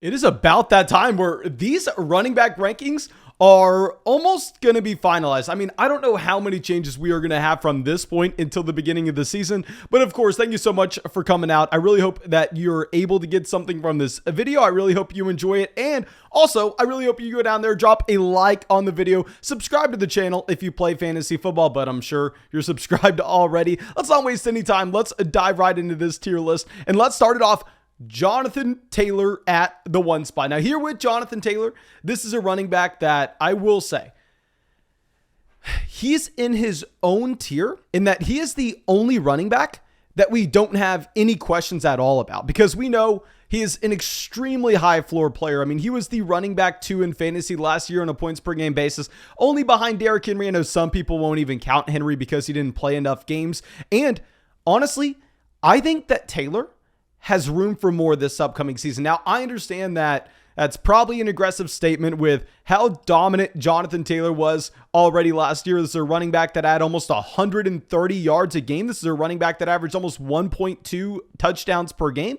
It is about that time where these running back rankings are almost going to be finalized. I mean, I don't know how many changes we are going to have from this point until the beginning of the season. But of course, thank you so much for coming out. I really hope that you're able to get something from this video. I really hope you enjoy it. And also, I really hope you go down there, drop a like on the video, subscribe to the channel if you play fantasy football, but I'm sure you're subscribed already. Let's not waste any time. Let's dive right into this tier list. And let's start it off Jonathan Taylor at the 1 spot. Now here with Jonathan Taylor, this is a running back that I will say, he's in his own tier in that he is the only running back that we don't have any questions at all about, because we know he is an extremely high floor player. I mean, he was the running back 2 in fantasy last year on a points per game basis, only behind Derrick Henry. I know some people won't even count Henry because he didn't play enough games. And honestly, I think that Taylor has room for more this upcoming season. Now, I understand that that's probably an aggressive statement with how dominant Jonathan Taylor was already last year. This is a running back that had almost 130 yards a game. This is a running back that averaged almost 1.2 touchdowns per game.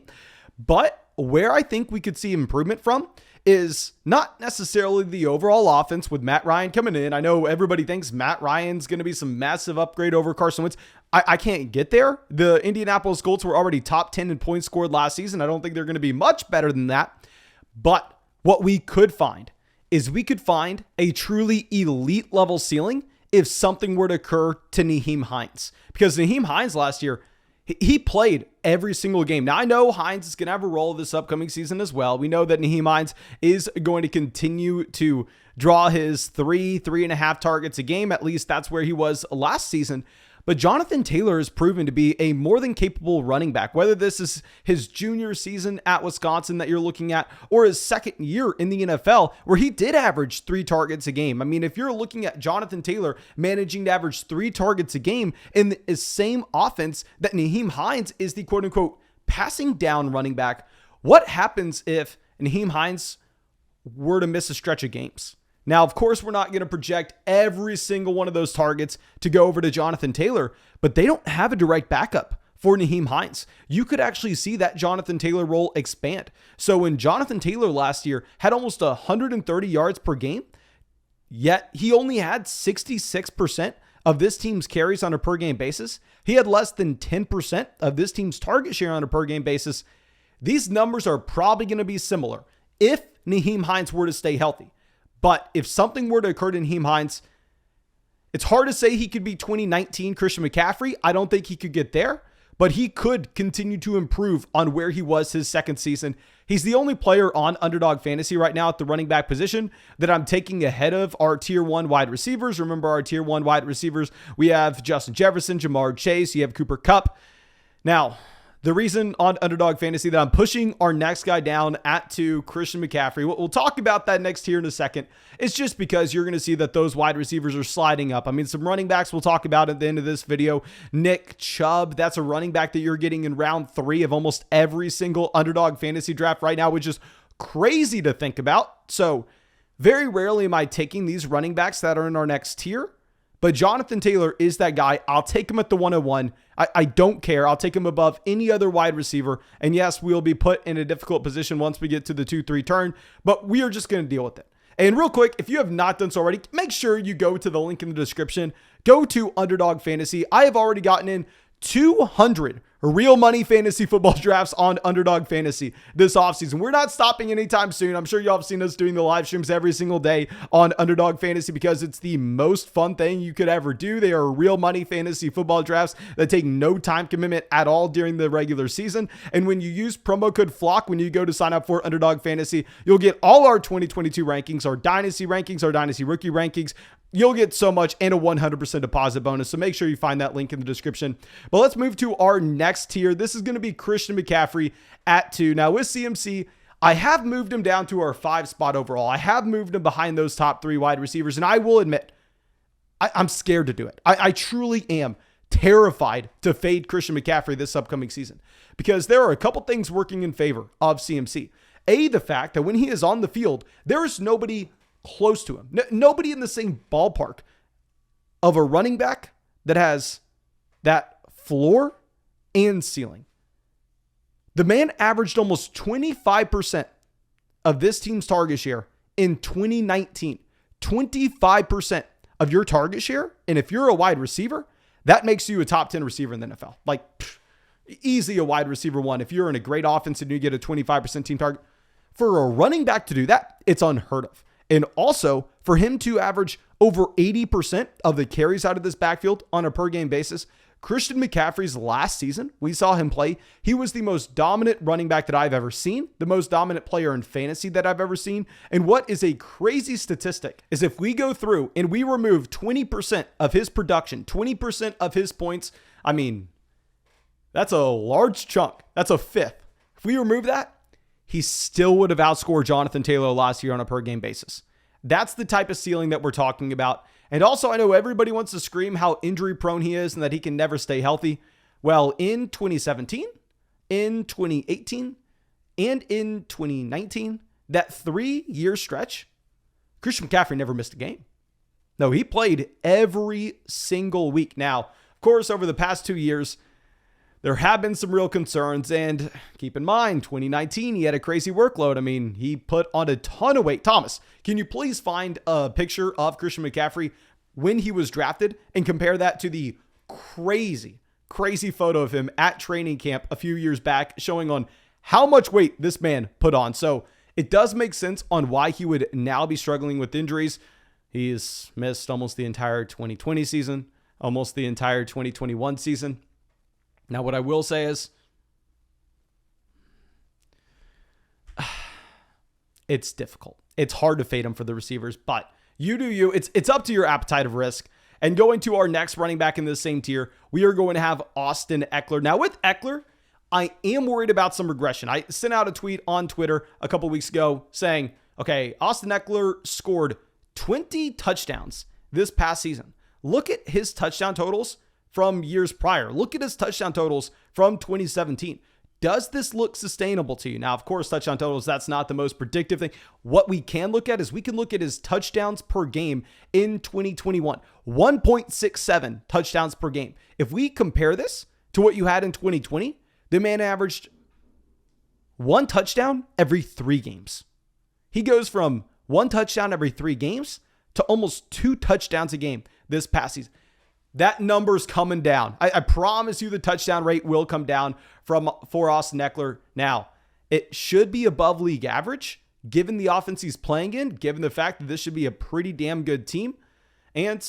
But where I think we could see improvement from is not necessarily the overall offense with Matt Ryan coming in. I know everybody thinks Matt Ryan's going to be some massive upgrade over Carson Wentz. I can't get there. The Indianapolis Colts were already top 10 in points scored last season. I don't think they're going to be much better than that. But what we could find is we could find a truly elite level ceiling if something were to occur to Nyheim Hines. Because Nyheim Hines last year, he played every single game. Now, I know Hines is going to have a role this upcoming season as well. We know that Nyheim Hines is going to continue to draw his 3.5 targets a game. At least that's where he was last season. But Jonathan Taylor has proven to be a more than capable running back, whether this is his junior season at Wisconsin that you're looking at, or his second year in the NFL, where he did average 3 targets a game. I mean, if you're looking at Jonathan Taylor managing to average 3 targets a game in the same offense that Nyheim Hines is the quote unquote passing down running back, what happens if Nyheim Hines were to miss a stretch of games? Now, of course, we're not going to project every single one of those targets to go over to Jonathan Taylor, but they don't have a direct backup for Nyheim Hines. You could actually see that Jonathan Taylor role expand. So when Jonathan Taylor last year had almost 130 yards per game, yet he only had 66% of this team's carries on a per game basis. He had less than 10% of this team's target share on a per game basis. These numbers are probably going to be similar if Nyheim Hines were to stay healthy. But if something were to occur to Nyheim Hines, it's hard to say he could be 2019 Christian McCaffrey. I don't think he could get there, but he could continue to improve on where he was his second season. He's the only player on Underdog Fantasy right now at the running back position that I'm taking ahead of our tier 1 wide receivers. Remember our tier 1 wide receivers, we have Justin Jefferson, Jamar Chase, you have Cooper Kupp. Now, the reason on Underdog Fantasy that I'm pushing our next guy down at 2, Christian McCaffrey, we'll talk about that next here in a second. It's just because you're going to see that those wide receivers are sliding up. I mean, some running backs we'll talk about at the end of this video. Nick Chubb, that's a running back that you're getting in round 3 of almost every single Underdog Fantasy draft right now, which is crazy to think about. So very rarely am I taking these running backs that are in our next tier. But Jonathan Taylor is that guy. I'll take him at the 101. I don't care. I'll take him above any other wide receiver. And yes, we'll be put in a difficult position once we get to the 2-3 turn, but we are just going to deal with it. And real quick, if you have not done so already, make sure you go to the link in the description. Go to Underdog Fantasy. I have already gotten in 200 real money fantasy football drafts on Underdog Fantasy this offseason. We're not stopping anytime soon. I'm sure y'all have seen us doing the live streams every single day on Underdog Fantasy because it's the most fun thing you could ever do. They are real money fantasy football drafts that take no time commitment at all during the regular season. And when you use promo code FLOCK, when you go to sign up for Underdog Fantasy, you'll get all our 2022 rankings, our dynasty rankings, our dynasty rookie rankings. You'll get so much and a 100% deposit bonus. So make sure you find that link in the description. But let's move to our next tier. This is going to be Christian McCaffrey at 2. Now with CMC, I have moved him down to our 5 spot overall. I have moved him behind those top 3 wide receivers. And I will admit, I'm scared to do it. I truly am terrified to fade Christian McCaffrey this upcoming season because there are a couple things working in favor of CMC. The fact that when he is on the field, there is nobody close to him. Nobody in the same ballpark of a running back that has that floor and ceiling. The man averaged almost 25% of this team's target share in 2019. 25% of your target share. And if you're a wide receiver, that makes you a top 10 receiver in the NFL. Like, easy a wide receiver one. If you're in a great offense and you get a 25% team target, for a running back to do that, it's unheard of. And also for him to average over 80% of the carries out of this backfield on a per game basis. Christian McCaffrey's last season, we saw him play. He was the most dominant running back that I've ever seen, the most dominant player in fantasy that I've ever seen. And what is a crazy statistic is if we go through and we remove 20% of his production, 20% of his points, I mean, that's a large chunk. That's a fifth. If we remove that, he still would have outscored Jonathan Taylor last year on a per game basis. That's the type of ceiling that we're talking about. And also, I know everybody wants to scream how injury prone he is and that he can never stay healthy. Well, in 2017, in 2018, and in 2019, that 3-year stretch, Christian McCaffrey never missed a game. No, he played every single week. Now, of course, over the past 2 years, there have been some real concerns, and keep in mind, 2019, he had a crazy workload. I mean, he put on a ton of weight. Thomas, can you please find a picture of Christian McCaffrey when he was drafted and compare that to the crazy photo of him at training camp a few years back, showing on how much weight this man put on. So it does make sense on why he would now be struggling with injuries. He's missed almost the entire 2020 season, almost the entire 2021 season. Now, what I will say is it's difficult. It's hard to fade him for the receivers, but you do you. It's up to your appetite of risk. And going to our next running back in the same tier, we are going to have Austin Eckler. Now, with Eckler, I am worried about some regression. I sent out a tweet on Twitter a couple weeks ago saying, okay, Austin Eckler scored 20 touchdowns this past season. Look at his touchdown totals from years prior. Look at his touchdown totals from 2017. Does this look sustainable to you? Now, of course, touchdown totals, that's not the most predictive thing. What we can look at is we can look at his touchdowns per game in 2021. 1.67 touchdowns per game. If we compare this to what you had in 2020, the man averaged 1 touchdown every 3 games. He goes from 1 touchdown every 3 games to almost 2 touchdowns a game this past season. That number's coming down. I promise you the touchdown rate will come down for Austin Eckler. Now, it should be above league average, given the offense he's playing in, given the fact that this should be a pretty damn good team. And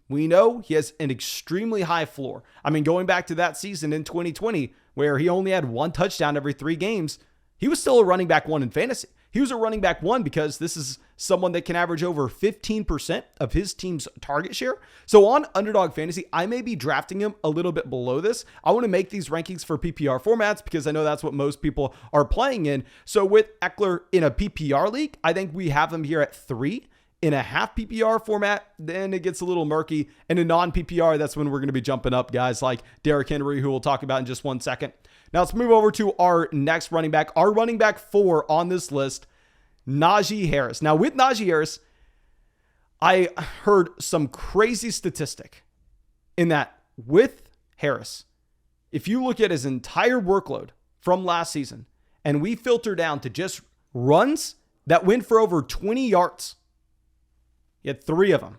we know he has an extremely high floor. I mean, going back to that season in 2020, where he only had 1 touchdown every 3 games, he was still a running back 1 in fantasy. He was a running back 1 because this is someone that can average over 15% of his team's target share. So on Underdog Fantasy, I may be drafting him a little bit below this. I want to make these rankings for PPR formats because I know that's what most people are playing in. So with Eckler in a PPR league, I think we have him here at 3. In a half PPR format, then it gets a little murky. In a non-PPR, that's when we're going to be jumping up guys like Derrick Henry, who we'll talk about in just 1 second. Now let's move over to our next running back. Our running back 4 on this list, Najee Harris. Now with Najee Harris, I heard some crazy statistic in that with Harris, if you look at his entire workload from last season and we filter down to just runs that went for over 20 yards, he had 3 of them.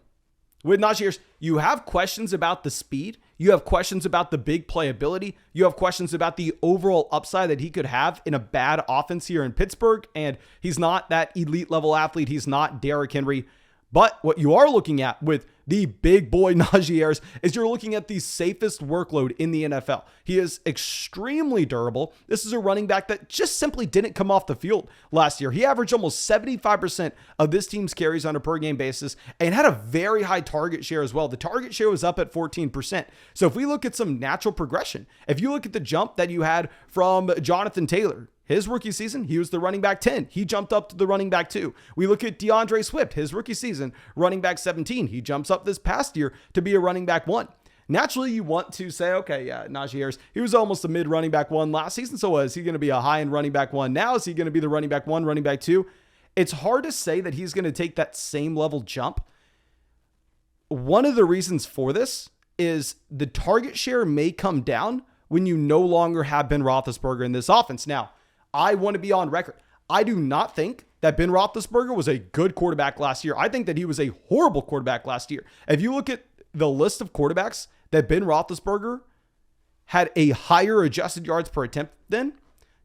With Najee Harris, you have questions about the speed. You have questions about the big playability. You have questions about the overall upside that he could have in a bad offense here in Pittsburgh. And he's not that elite level athlete. He's not Derrick Henry. But what you are looking at with the big boy Najee Harris is you're looking at the safest workload in the NFL. He is extremely durable. This is a running back that just simply didn't come off the field last year. He averaged almost 75% of this team's carries on a per game basis and had a very high target share as well. The target share was up at 14%. So if we look at some natural progression, if you look at the jump that you had from Jonathan Taylor, his rookie season, he was the running back 10. He jumped up to the running back 2. We look at DAndre Swift, his rookie season, running back 17. He jumps up this past year to be a running back 1. Naturally, you want to say, okay, yeah, Najee Harris, he was almost a mid running back 1 last season. So is he going to be a high end running back 1 now? Is he going to be the running back 1, running back 2? It's hard to say that he's going to take that same level jump. One of the reasons for this is the target share may come down when you no longer have Ben Roethlisberger in this offense. Now, I want to be on record. I do not think that Ben Roethlisberger was a good quarterback last year. I think that he was a horrible quarterback last year. If you look at the list of quarterbacks that Ben Roethlisberger had a higher adjusted yards per attempt than,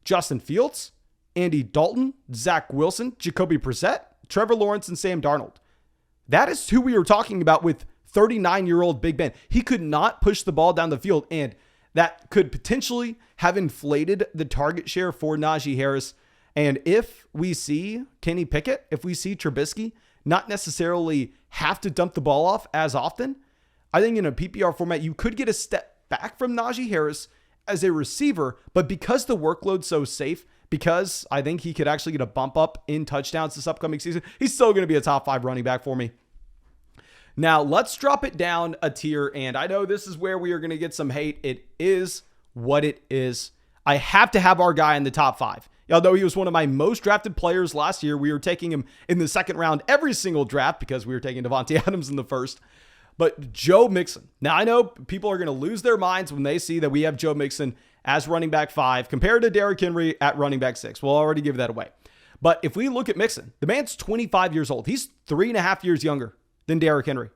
Justin Fields, Andy Dalton, Zach Wilson, Jacoby Brissett, Trevor Lawrence, and Sam Darnold. That is who we were talking about with 39-year-old Big Ben. He could not push the ball down the field, and that could potentially have inflated the target share for Najee Harris. And if we see Kenny Pickett, if we see Trubisky not necessarily have to dump the ball off as often, I think in a PPR format, you could get a step back from Najee Harris as a receiver, but because the workload's so safe, because I think he could actually get a bump up in touchdowns this upcoming season, he's still going to be a top 5 running back for me. Now, let's drop it down a tier, and I know this is where we are going to get some hate. It is what it is. I have to have our guy in the top 5. Although he was one of my most drafted players last year, we were taking him in the second round every single draft because we were taking Devontae Adams in the first. But Joe Mixon. Now, I know people are going to lose their minds when they see that we have Joe Mixon as running back 5 compared to Derrick Henry at running back 6. We'll already give that away. But if we look at Mixon, the man's 25 years old. He's 3.5 years younger than Derrick Henry.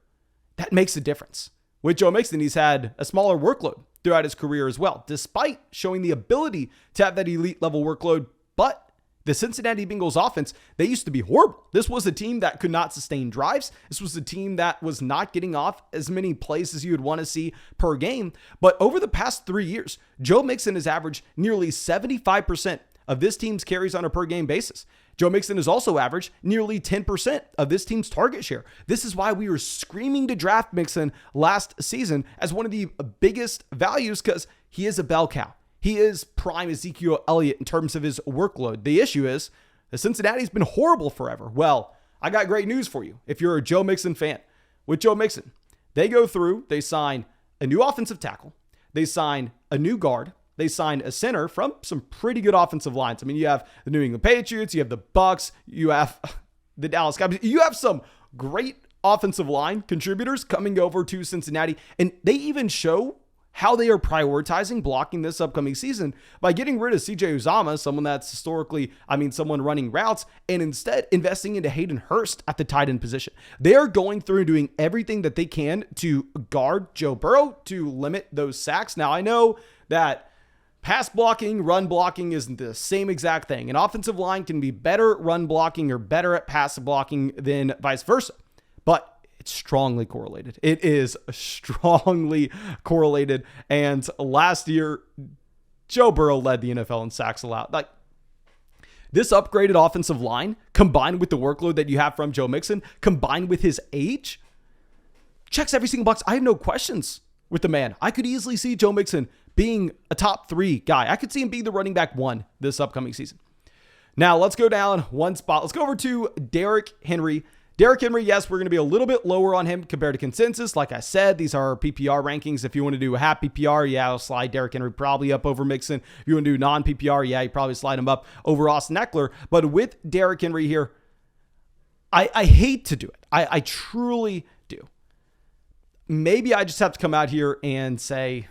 That makes a difference. With Joe Mixon, he's had a smaller workload throughout his career as well, despite showing the ability to have that elite level workload. But the Cincinnati Bengals offense, they used to be horrible. This was a team that could not sustain drives. This was a team that was not getting off as many plays as you would want to see per game. But over the past 3 years, Joe Mixon has averaged nearly 75% of this team's carries on a per game basis. Joe Mixon has also averaged nearly 10% of this team's target share. This is why we were screaming to draft Mixon last season as one of the biggest values, because he is a bell cow. He is prime Ezekiel Elliott in terms of his workload. The issue is that Cincinnati's been horrible forever. Well, I got great news for you if you're a Joe Mixon fan. With Joe Mixon, they go through, they sign a new offensive tackle, they sign a new guard, they sign a center from some pretty good offensive lines. I mean, you have the New England Patriots, you have the Bucks, you have the Dallas Cowboys. You have some great offensive line contributors coming over to Cincinnati, and they even show how they are prioritizing blocking this upcoming season by getting rid of CJ Uzomah, someone that's historically, someone running routes, and instead investing into Hayden Hurst at the tight end position. They are going through and doing everything that they can to guard Joe Burrow, to limit those sacks. Now, I know that pass blocking, run blocking isn't the same exact thing. An offensive line can be better at run blocking or better at pass blocking than vice versa. But it's strongly correlated. It is strongly correlated. And last year, Joe Burrow led the NFL in sacks allowed. Like, this upgraded offensive line, combined with the workload that you have from Joe Mixon, combined with his age, checks every single box. I have no questions with the man. I could easily see Joe Mixon being a top 3 guy. I could see him being the running back 1 this upcoming season. Now, let's go down one spot. Let's go over to Derrick Henry. Derrick Henry, yes, we're going to be a little bit lower on him compared to consensus. Like I said, these are PPR rankings. If you want to do a half PPR, yeah, I'll slide Derrick Henry probably up over Mixon. If you want to do non-PPR, yeah, you probably slide him up over Austin Eckler. But with Derrick Henry here, I hate to do it. I truly do. Maybe I just have to come out here and say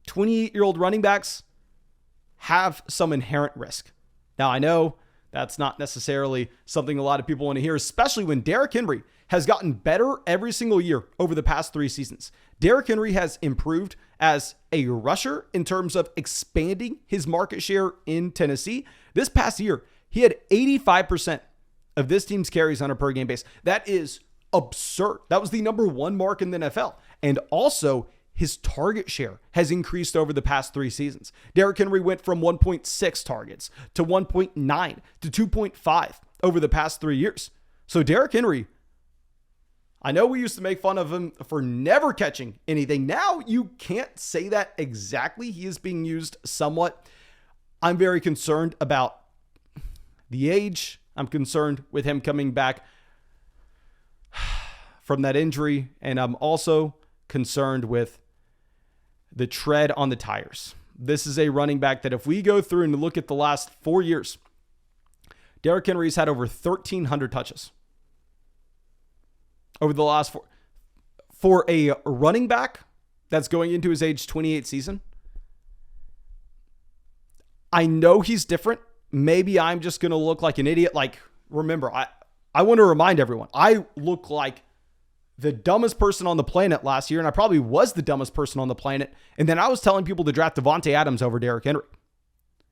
28-year-old running backs have some inherent risk. Now, I know that's not necessarily something a lot of people want to hear, especially when Derrick Henry has gotten better every single year over the past 3 seasons. Derrick Henry has improved as a rusher in terms of expanding his market share in Tennessee. This past year, he had 85% of this team's carries on a per game base. That is absurd. That was the number 1 mark in the NFL. And also, his target share has increased over the past 3 seasons. Derrick Henry went from 1.6 targets to 1.9 to 2.5 over the past 3 years. So Derrick Henry, I know we used to make fun of him for never catching anything. Now you can't say that exactly. He is being used somewhat. I'm very concerned about the age. I'm concerned with him coming back from that injury. And I'm also concerned with the tread on the tires. This is a running back that if we go through and look at the last 4 years, Derrick Henry's had over 1,300 touches over the last 4. For a running back that's going into his age 28 season, I know he's different. Maybe I'm just going to look like an idiot. Like, remember, I want to remind everyone, I look like the dumbest person on the planet last year, and I probably was the dumbest person on the planet. And then I was telling people to draft Davante Adams over Derrick Henry.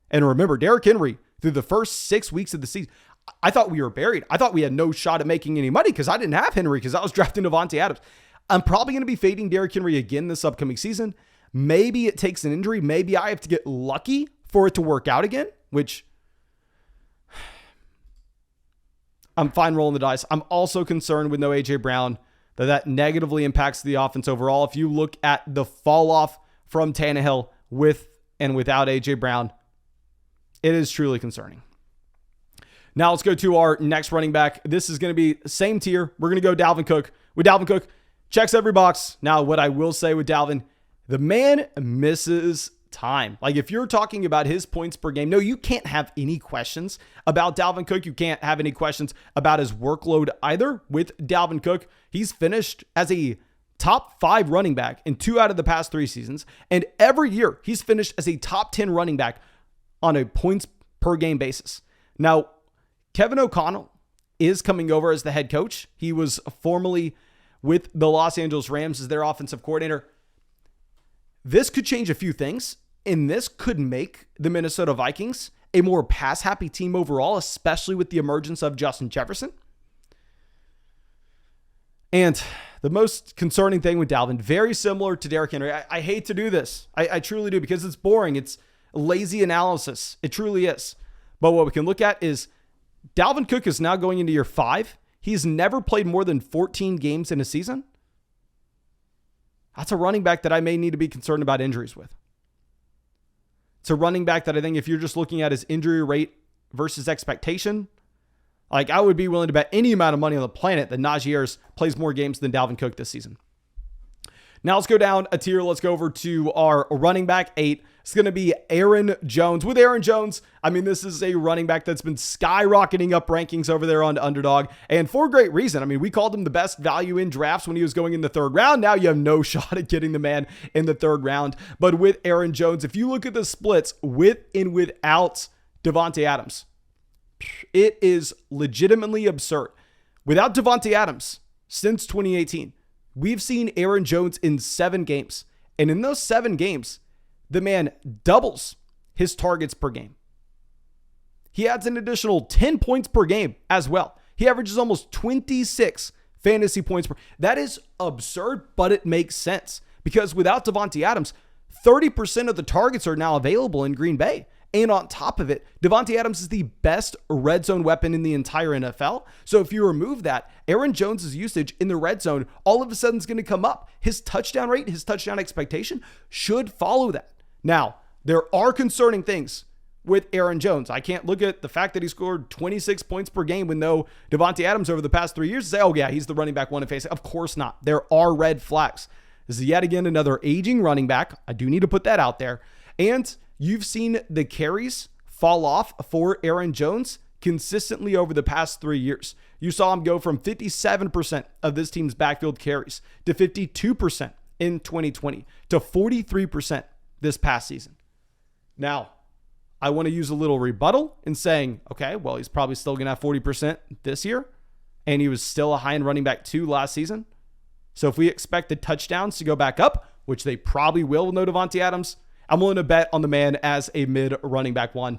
And remember, Derrick Henry, through the first 6 weeks of the season, I thought we were buried. I thought we had no shot at making any money because I didn't have Henry because I was drafting Davante Adams. I'm probably going to be fading Derrick Henry again this upcoming season. Maybe it takes an injury. Maybe I have to get lucky for it to work out again, which I'm fine rolling the dice. I'm also concerned with no A.J. Brown that negatively impacts the offense overall. If you look at the fall off from Tannehill with and without A.J. Brown, it is truly concerning. Now let's go to our next running back. This is going to be same tier. We're going to go Dalvin Cook. With Dalvin Cook, checks every box. Now, what I will say with Dalvin, the man misses time. Like if you're talking about his points per game, no, you can't have any questions about Dalvin Cook. You can't have any questions about his workload either with Dalvin Cook. He's finished as a top 5 running back in 2 out of the past 3 seasons. And every year he's finished as a top 10 running back on a points per game basis. Now, Kevin O'Connell is coming over as the head coach. He was formerly with the Los Angeles Rams as their offensive coordinator. This could change a few things, and this could make the Minnesota Vikings a more pass-happy team overall, especially with the emergence of Justin Jefferson. And the most concerning thing with Dalvin, very similar to Derrick Henry. I hate to do this. I truly do because it's boring. It's lazy analysis. It truly is. But what we can look at is Dalvin Cook is now going into year 5. He's never played more than 14 games in a season. That's a running back that I may need to be concerned about injuries with. It's a running back that I think if you're just looking at his injury rate versus expectation, like I would be willing to bet any amount of money on the planet that Najee Harris plays more games than Dalvin Cook this season. Now let's go down a tier. Let's go over to our running back 8. It's going to be Aaron Jones. With Aaron Jones, I mean, this is a running back that's been skyrocketing up rankings over there on Underdog, and for great reason. I mean, we called him the best value in drafts when he was going in the 3rd round. Now you have no shot at getting the man in the 3rd round. But with Aaron Jones, if you look at the splits with and without Davante Adams, it is legitimately absurd. Without Davante Adams, since 2018, we've seen Aaron Jones in 7 games. And in those 7 games, the man doubles his targets per game. He adds an additional 10 points per game as well. He averages almost 26 fantasy points per. That is absurd, but it makes sense because without Davante Adams, 30% of the targets are now available in Green Bay. And on top of it, Davante Adams is the best red zone weapon in the entire NFL. So if you remove that, Aaron Jones' usage in the red zone all of a sudden is going to come up. His touchdown rate, his touchdown expectation should follow that. Now, there are concerning things with Aaron Jones. I can't look at the fact that he scored 26 points per game with no Davante Adams over the past 3 years and say, oh yeah, he's the running back one to face. Of course not. There are red flags. This is yet again another aging running back. I do need to put that out there. And you've seen the carries fall off for Aaron Jones consistently over the past 3 years. You saw him go from 57% of this team's backfield carries to 52% in 2020 to 43% this past season. Now, I want to use a little rebuttal in saying, okay, well, he's probably still going to have 40% this year, and he was still a high-end running back 2 last season. So if we expect the touchdowns to go back up, which they probably will with no Davante Adams, I'm willing to bet on the man as a mid running back 1.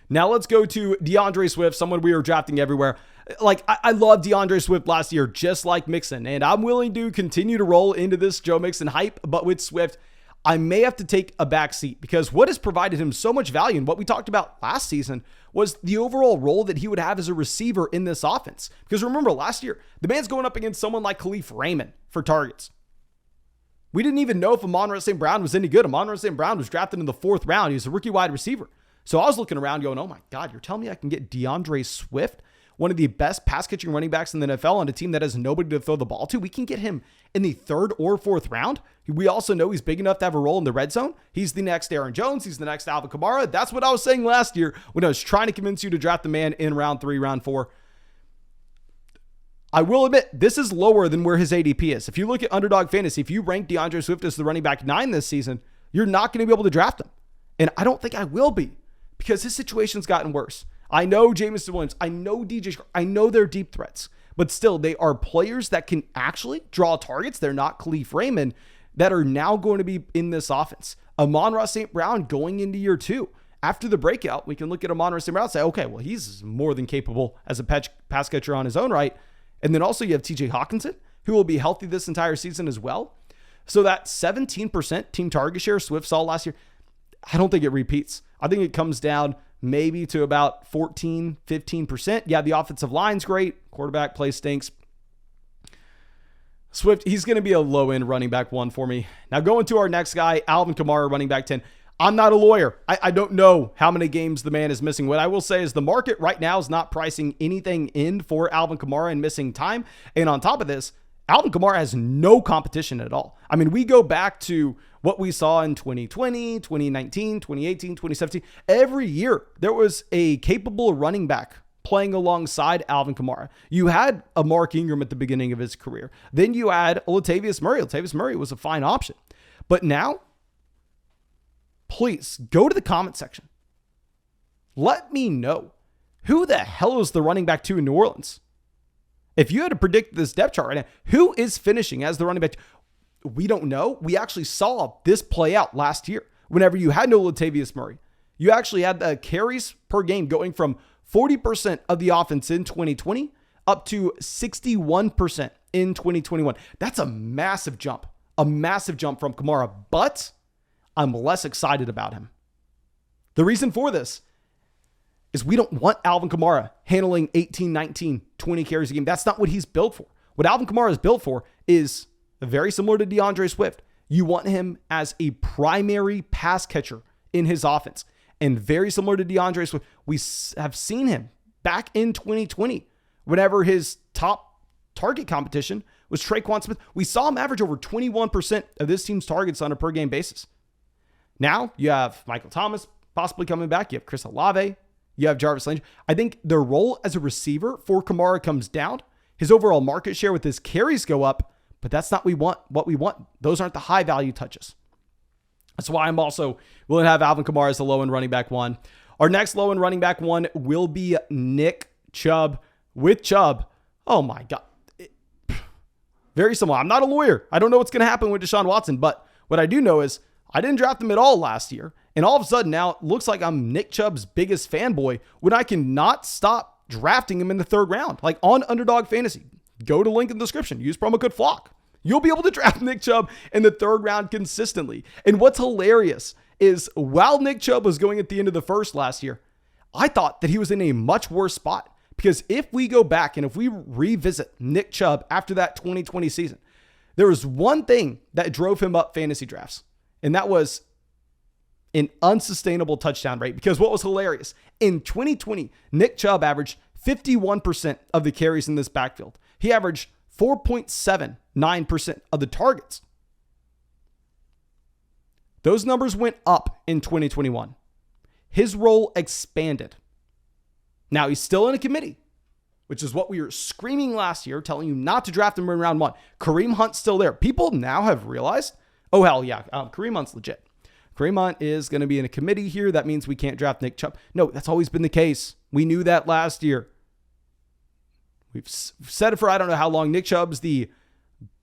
Now let's go to DAndre Swift, someone we are drafting everywhere. Like, I love DAndre Swift last year, just like Mixon, and I'm willing to continue to roll into this Joe Mixon hype, but with Swift, I may have to take a back seat because what has provided him so much value and what we talked about last season was the overall role that he would have as a receiver in this offense. Because remember, last year, the man's going up against someone like Khalif Raymond for targets. We didn't even know if Amon-Ra St. Brown was any good. Amon-Ra St. Brown was drafted in the 4th round. He was a rookie wide receiver. So I was looking around going, oh my God, you're telling me I can get DAndre Swift, one of the best pass-catching running backs in the NFL on a team that has nobody to throw the ball to? We can get him in the 3rd or 4th round. We also know he's big enough to have a role in the red zone. He's the next Aaron Jones. He's the next Alvin Kamara. That's what I was saying last year when I was trying to convince you to draft the man in round 3, round 4. I will admit, this is lower than where his ADP is. If you look at Underdog Fantasy, if you rank DAndre Swift as the running back 9 this season, you're not going to be able to draft him. And I don't think I will be because his situation's gotten worse. I know Jameson Williams. I know DJ Shark. I know they're deep threats. But still, they are players that can actually draw targets. They're not Khalif Raymond that are now going to be in this offense. Amon-Ra St. Brown going into year 2. After the breakout, we can look at Amon-Ra St. Brown and say, okay, well, he's more than capable as a pass catcher on his own right. And then also you have TJ Hawkinson, who will be healthy this entire season as well. So that 17% team target share Swift saw last year, I don't think it repeats. I think it comes down maybe to about 14, 15%. Yeah, the offensive line's great. Quarterback play stinks. Swift, he's going to be a low-end running back 1 for me. Now going to our next guy, Alvin Kamara, running back 10. I'm not a lawyer. I don't know how many games the man is missing. What I will say is the market right now is not pricing anything in for Alvin Kamara and missing time. And on top of this, Alvin Kamara has no competition at all. I mean, we go back to what we saw in 2020, 2019, 2018, 2017. Every year, there was a capable running back playing alongside Alvin Kamara. You had a Mark Ingram at the beginning of his career. Then you had Latavius Murray. Latavius Murray was a fine option. But now, please go to the comment section. Let me know who the hell is the running back 2 in New Orleans. If you had to predict this depth chart right now, who is finishing as the running back? We don't know. We actually saw this play out last year. Whenever you had no Latavius Murray, you actually had the carries per game going from 40% of the offense in 2020 up to 61% in 2021. That's a massive jump from Kamara, but I'm less excited about him. The reason for this is we don't want Alvin Kamara handling 18, 19, 20 carries a game. That's not what he's built for. What Alvin Kamara is built for is very similar to DAndre Swift. You want him as a primary pass catcher in his offense. And very similar to DAndre Swift, we have seen him back in 2020, whenever his top target competition was Traquan Smith. We saw him average over 21% of this team's targets on a per game basis. Now you have Michael Thomas possibly coming back. You have Chris Olave. You have Jarvis Landry. I think their role as a receiver for Kamara comes down. His overall market share with his carries go up, but that's not what we want. Those aren't the high value touches. That's why I'm also willing to have Alvin Kamara as the low end running back 1. Our next low end running back 1 will be Nick Chubb. With Chubb, oh my God. Very similar. I'm not a lawyer. I don't know what's going to happen with Deshaun Watson, but what I do know is I didn't draft him at all last year. And all of a sudden now it looks like I'm Nick Chubb's biggest fanboy when I cannot stop drafting him in the 3rd round, like on Underdog Fantasy. Go to link in the description. Use promo code FLOCK. You'll be able to draft Nick Chubb in the 3rd round consistently. And what's hilarious is while Nick Chubb was going at the end of the 1st last year, I thought that he was in a much worse spot. Because if we go back and if we revisit Nick Chubb after that 2020 season, there was one thing that drove him up fantasy drafts. And that was an unsustainable touchdown rate. Because what was hilarious, in 2020, Nick Chubb averaged 51% of the carries in this backfield. He averaged 4.79% of the targets. Those numbers went up in 2021. His role expanded. Now he's still in a committee, which is what we were screaming last year, telling you not to draft him in round 1. Kareem Hunt's still there. People now have realized, oh, hell yeah, Kareem Hunt's legit. Kareem Hunt is going to be in a committee here. That means we can't draft Nick Chubb. No, that's always been the case. We knew that last year. We've said it for I don't know how long. Nick Chubb's the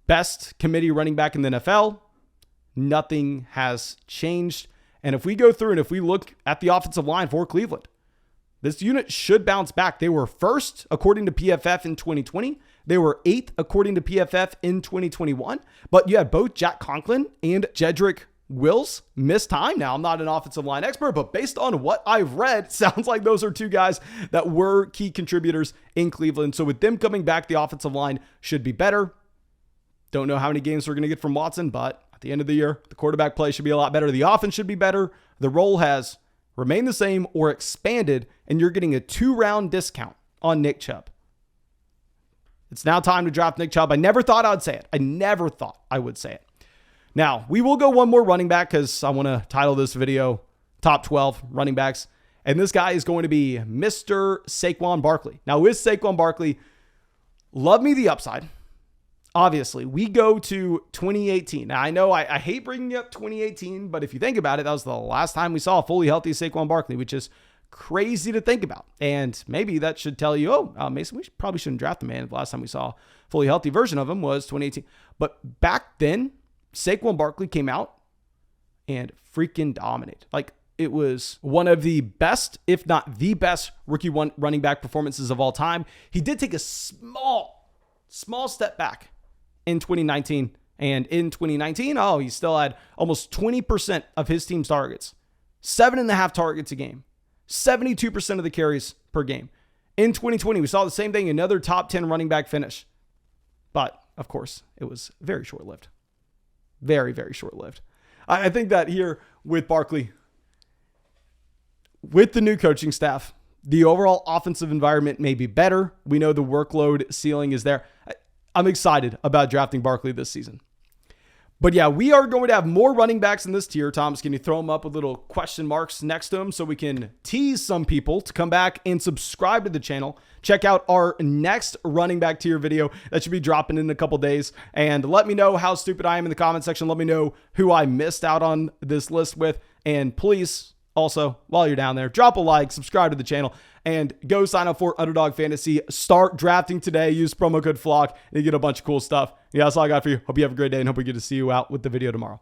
best committee running back in the NFL. Nothing has changed. And if we go through and if we look at the offensive line for Cleveland, this unit should bounce back. They were 1st, according to PFF, in 2020. They were 8th, according to PFF, in 2021. But you had both Jack Conklin and Jedrick Wills miss time. Now, I'm not an offensive line expert, but based on what I've read, sounds like those are 2 guys that were key contributors in Cleveland. So with them coming back, the offensive line should be better. Don't know how many games we're going to get from Watson, but at the end of the year, the quarterback play should be a lot better. The offense should be better. The role has remained the same or expanded, and you're getting a 2-round discount on Nick Chubb. It's now time to draft Nick Chubb. I never thought I'd say it. I never thought I would say it. Now, we will go one more running back because I want to title this video Top 12 Running Backs. And this guy is going to be Mr. Saquon Barkley. Now, with Saquon Barkley, love me the upside. Obviously, we go to 2018. Now, I know I hate bringing up 2018, but if you think about it, that was the last time we saw a fully healthy Saquon Barkley, which is crazy to think about. And maybe that should tell you, oh, Mason, we probably shouldn't draft the man. The last time we saw a fully healthy version of him was 2018. But back then, Saquon Barkley came out and freaking dominated. Like, it was one of the best, if not the best, rookie running back performances of all time. He did take a small step back in 2019. And in 2019, he still had almost 20% of his team's targets. 7.5 targets a game. 72% of the carries per game. In 2020, we saw the same thing, another top 10 running back finish. But, of course, it was very short-lived. Very, very short-lived. I think that here with Barkley, with the new coaching staff, the overall offensive environment may be better. We know the workload ceiling is there. I'm excited about drafting Barkley this season. But yeah, we are going to have more running backs in this tier. Thomas, can you throw them up with little question marks next to them so we can tease some people to come back and subscribe to the channel? Check out our next running back tier video that should be dropping in a couple days. And let me know how stupid I am in the comment section. Let me know who I missed out on this list with. And please, also, while you're down there, drop a like, subscribe to the channel, and go sign up for Underdog Fantasy. Start drafting today. Use promo code FLOCK, and you get a bunch of cool stuff. Yeah, that's all I got for you. Hope you have a great day, and hope we get to see you out with the video tomorrow.